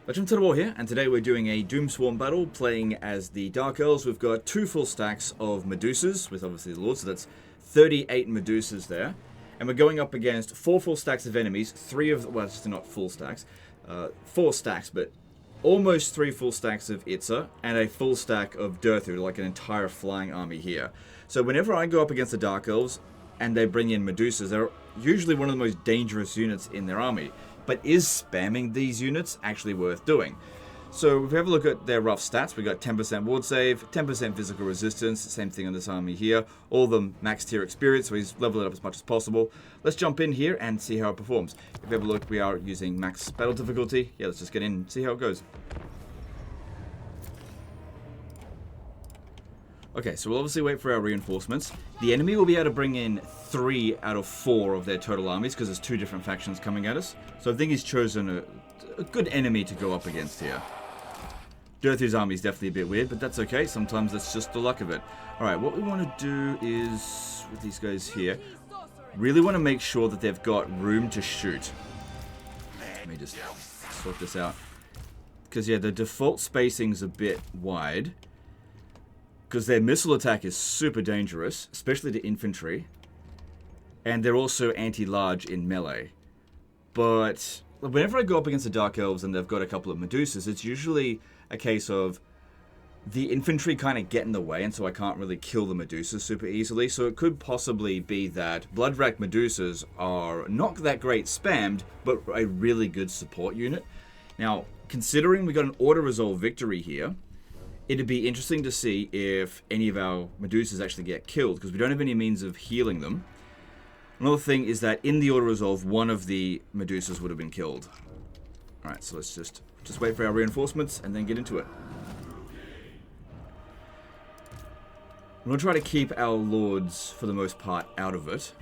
Legend to the War here, and today we're doing a Doom Swarm battle, playing as the Dark Elves. We've got 2 full stacks of Medusas, with obviously the Lord, so that's 38 Medusas there. And we're going up against 4 full stacks of enemies, 3 of, well, it's not full stacks, 4 stacks, but almost 3 full stacks of Itza, and a full stack of Durthu, like an entire flying army here. So whenever I go up against the Dark Elves, and they bring in Medusas, they're usually one of the most dangerous units in their army. But is spamming these units actually worth doing? So if we have a look at their rough stats, we got 10% ward save, 10% physical resistance, same thing on this army here. All of them max tier experience, so he's leveled it up as much as possible. Let's jump in here and see how it performs. If we have a look, we are using max battle difficulty. Yeah, let's just get in and see how it goes. Okay, so we'll obviously wait for our reinforcements. The enemy will be able to bring in 3 out of 4 of their total armies, because there's 2 different factions coming at us. So I think he's chosen a good enemy to go up against here. Durthu's army is definitely a bit weird, but that's okay. Sometimes that's just the luck of it. Alright, what we want to do is, with these guys here, really want to make sure that they've got room to shoot. Let me just sort this out. Because, yeah, the default spacing's a bit wide. Because their missile attack is super dangerous, especially to infantry. And they're also anti-large in melee. But whenever I go up against the Dark Elves and they've got a couple of Medusas, it's usually a case of the infantry kind of get in the way, and so I can't really kill the Medusas super easily. So it could possibly be that Blood-Racked Medusas are not that great spammed, but a really good support unit. Now, considering we got an auto-resolve victory here, it'd be interesting to see if any of our Medusas actually get killed, because we don't have any means of healing them. Another thing is that in the auto-resolve, one of the Medusas would have been killed. Alright, so let's just wait for our reinforcements and then get into it. I'm going to try to keep our lords, for the most part, out of it.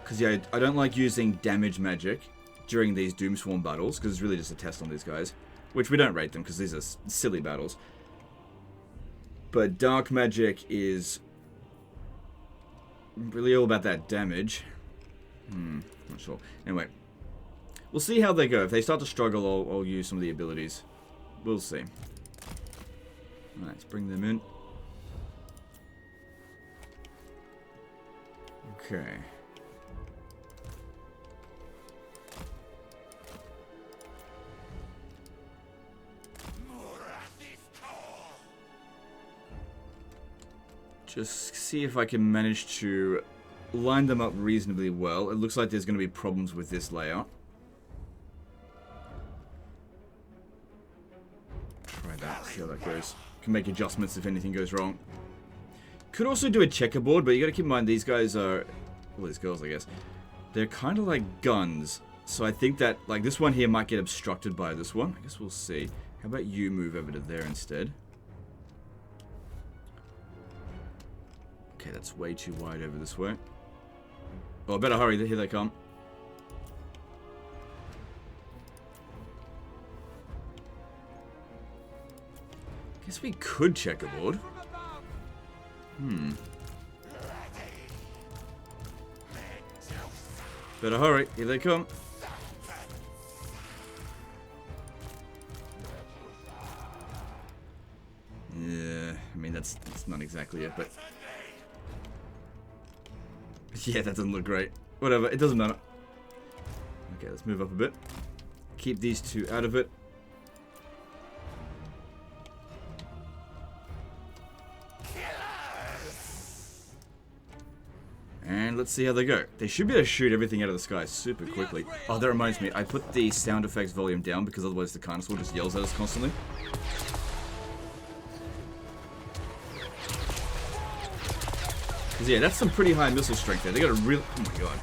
Because, yeah, I don't like using damage magic during these Doom Swarm battles, because it's really just a test on these guys. Which we don't rate them, because these are silly battles. But Dark Magic is really all about that damage. Not sure. Anyway, we'll see how they go. If they start to struggle, I'll use some of the abilities. We'll see. Alright, let's bring them in. Okay. Just see if I can manage to line them up reasonably well. It looks like there's going to be problems with this layout. Try that, see how that goes. Can make adjustments if anything goes wrong. Could also do a checkerboard, but you got to keep in mind these guys are, well, these girls, I guess. They're kind of like guns. So I think that, like, this one here might get obstructed by this one. I guess we'll see. How about you move over to there instead? Okay, that's way too wide over this way. Oh, I better hurry. Here they come. Guess we could checkerboard. Better hurry. Here they come. Yeah, I mean, that's not exactly it, but... Yeah, that doesn't look great. Whatever, it doesn't matter. Okay, let's move up a bit. Keep these 2 out of it. And let's see how they go. They should be able to shoot everything out of the sky super quickly. Oh, that reminds me. I put the sound effects volume down because otherwise the Carnosaur just yells at us constantly. Because, yeah, that's some pretty high missile strength there. They got a real... Oh, my God.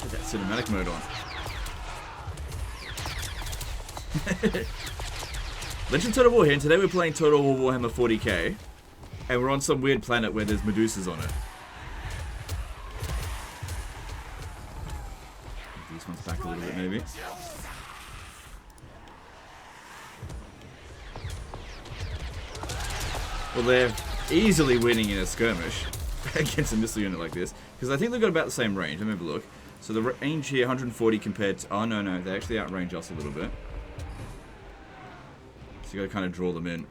Get that cinematic mode on. Legend Total War here, and today we're playing Total War Warhammer 40k. And we're on some weird planet where there's Medusas on it. These ones back a little bit, maybe. Well, they're easily winning in a skirmish against a missile unit like this. Because I think they've got about the same range. Let me have a look. So the range here, 140 compared to... Oh, no, they actually outrange us a little bit. So you got to kind of draw them in.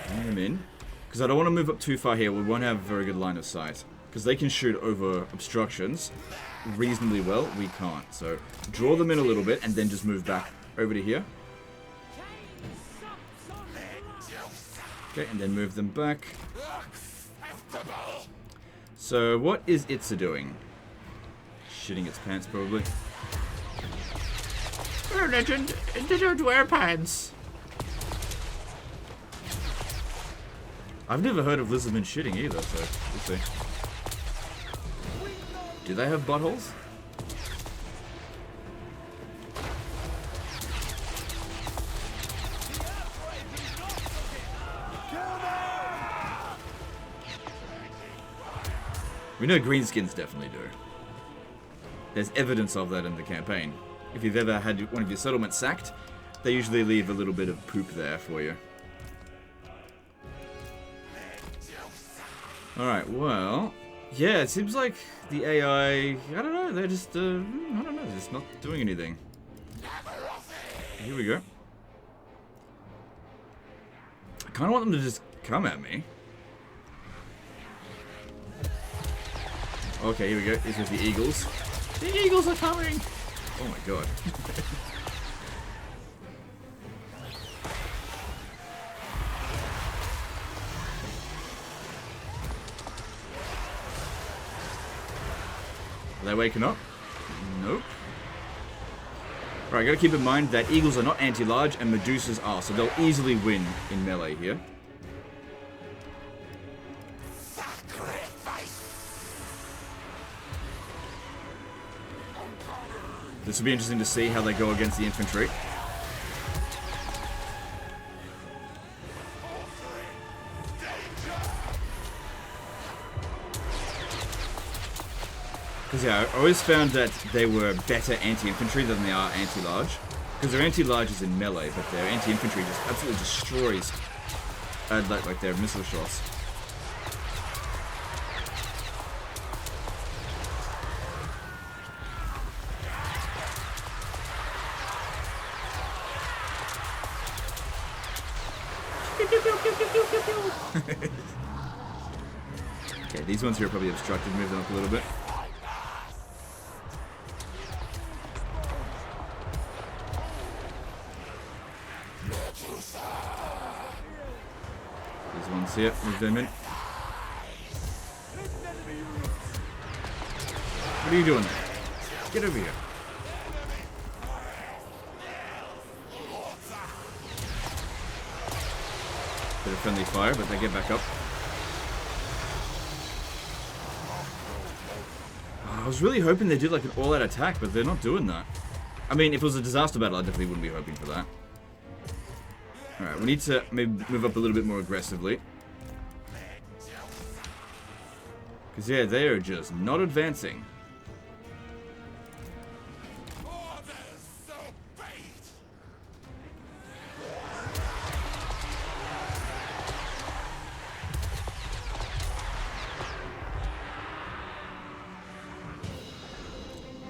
Bring them in. Because I don't want to move up too far here. We won't have a very good line of sight. Because they can shoot over obstructions reasonably well. We can't. So draw them in a little bit and then just move back over to here. Okay, and then move them back. So what is Itza doing? Shitting its pants, probably. Oh, legend, they don't wear pants. I've never heard of lizardmen shitting either, so we'll see. Do they have buttholes? We know greenskins definitely do. There's evidence of that in the campaign. If you've ever had one of your settlements sacked, they usually leave a little bit of poop there for you. Alright, well... Yeah, it seems like the AI... I don't know, they're just... I don't know, just not doing anything. Here we go. I kind of want them to just come at me. Okay, here we go. This is the eagles. The eagles are coming. Oh my god. Are they waking up? Nope. Alright, gotta keep in mind that eagles are not anti-large and Medusas are, so they'll easily win in melee here. This will be interesting to see how they go against the infantry. Because yeah, I always found that they were better anti-infantry than they are anti-large. Because their anti-large is in melee, but their anti-infantry just absolutely destroys like their missile shots. Okay, these ones here are probably obstructed. Move them up a little bit. These ones here, move them in. What are you doing there? Get over here. Bit of friendly fire, but they get back up. I was really hoping they'd do like an all-out attack, but they're not doing that. I mean, if it was a disaster battle, I definitely wouldn't be hoping for that. Alright, we need to maybe move up a little bit more aggressively. Because, yeah, they are just not advancing.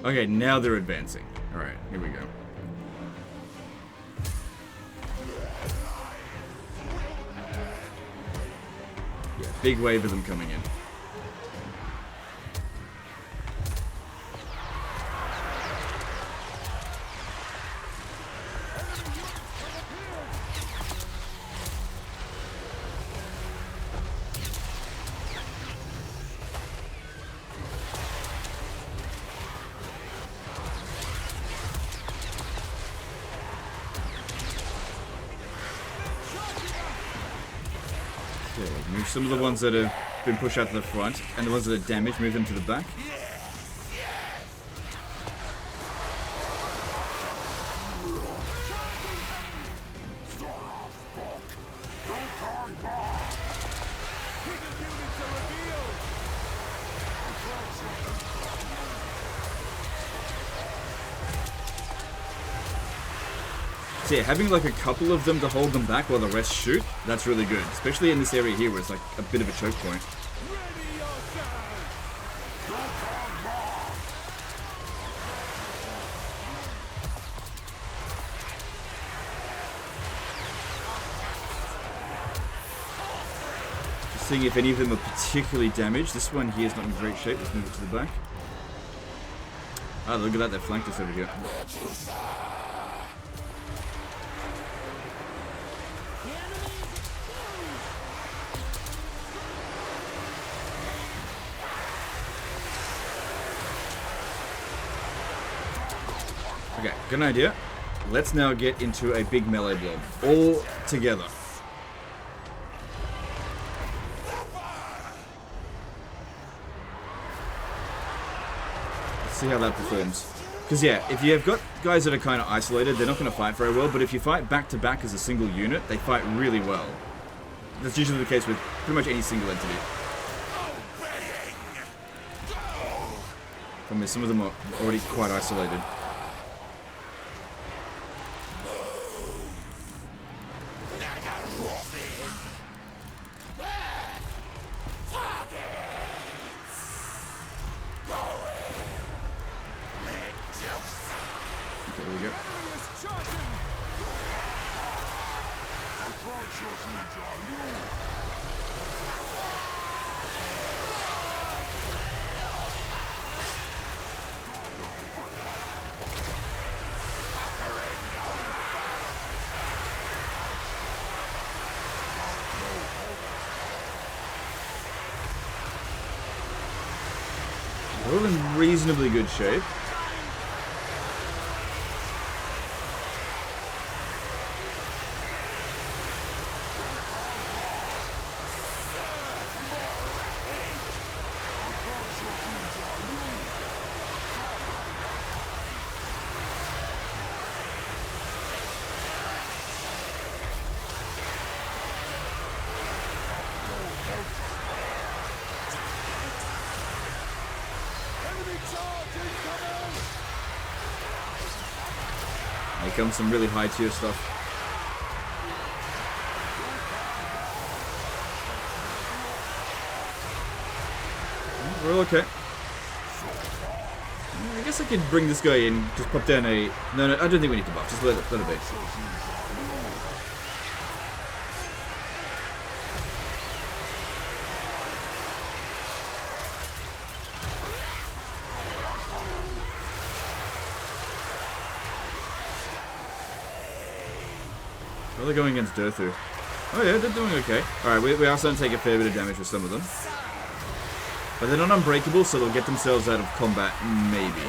Okay, now they're advancing. Alright, here we go. Yeah, big wave of them coming in. Move some of the ones that have been pushed out to the front, and the ones that are damaged, move them to the back. So yeah, having like a couple of them to hold them back while the rest shoot, that's really good. Especially in this area here where it's like a bit of a choke point. Just seeing if any of them are particularly damaged. This one here is not in great shape. Let's move it to the back. Ah, look at that, they flanked us over here. Okay, good idea. Let's now get into a big melee blob. All together. Let's see how that performs. Because yeah, if you have got guys that are kind of isolated, they're not going to fight very well, but if you fight back to back as a single unit, they fight really well. That's usually the case with pretty much any single entity. Problem is, some of them are already quite isolated. There we go. They're all in reasonably good shape. Here comes some really high tier stuff. We're all okay. I guess I could bring this guy in, just pop down a... No, I don't think we need to buff, just let it be. Well, they're going against Durthu. Oh yeah, they're doing okay. Alright, we are starting to take a fair bit of damage with some of them. But they're not unbreakable, so they'll get themselves out of combat, maybe.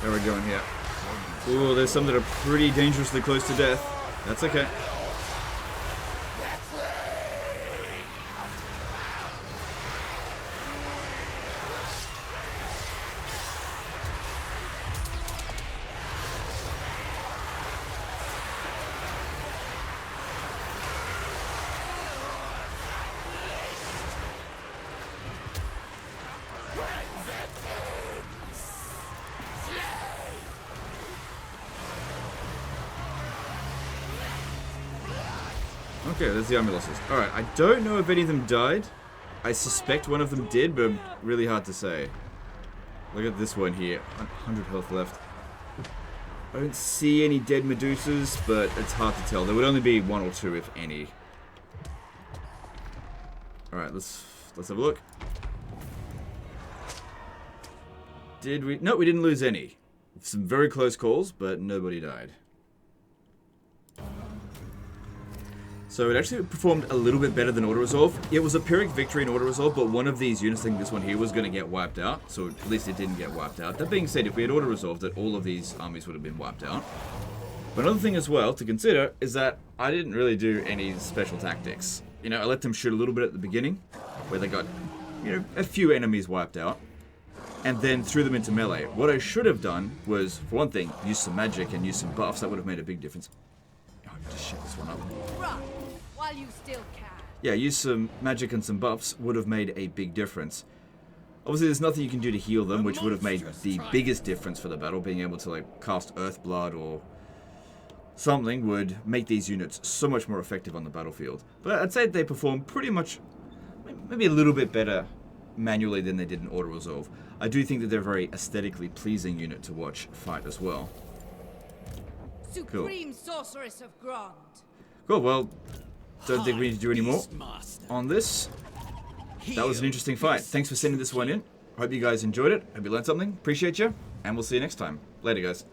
Where are we going here? Ooh, there's some that are pretty dangerously close to death. That's okay. Okay, there's the army losses. Alright, I don't know if any of them died. I suspect one of them did, but really hard to say. Look at this one here. 100 health left. I don't see any dead Medusas, but it's hard to tell. There would only be one or two, if any. Alright, let's have a look. Did we... No, we didn't lose any. Some very close calls, but nobody died. So it actually performed a little bit better than auto-resolve. It was a Pyrrhic victory in auto-resolve, but one of these units, I think this one here, was going to get wiped out. So at least it didn't get wiped out. That being said, if we had auto-resolved it, all of these armies would have been wiped out. But another thing as well to consider is that I didn't really do any special tactics. You know, I let them shoot a little bit at the beginning, where they got, you know, a few enemies wiped out, and then threw them into melee. What I should have done was, for one thing, use some magic and use some buffs. That would have made a big difference. Oh, just shut this one up. Run while you still can. Yeah, use some magic and some buffs would have made a big difference. Obviously, there's nothing you can do to heal them, which would have made the biggest difference for the battle. Being able to, like, cast Earthblood or something would make these units so much more effective on the battlefield. But I'd say they perform pretty much, maybe a little bit better manually than they did in auto-resolve. I do think that they're a very aesthetically pleasing unit to watch fight as well. Supreme Sorceress of Grond. Cool, well, don't think we need to do any more on this. That was an interesting fight. Thanks for sending this one in. Hope you guys enjoyed it. Hope you learned something. Appreciate you. And we'll see you next time. Later, guys.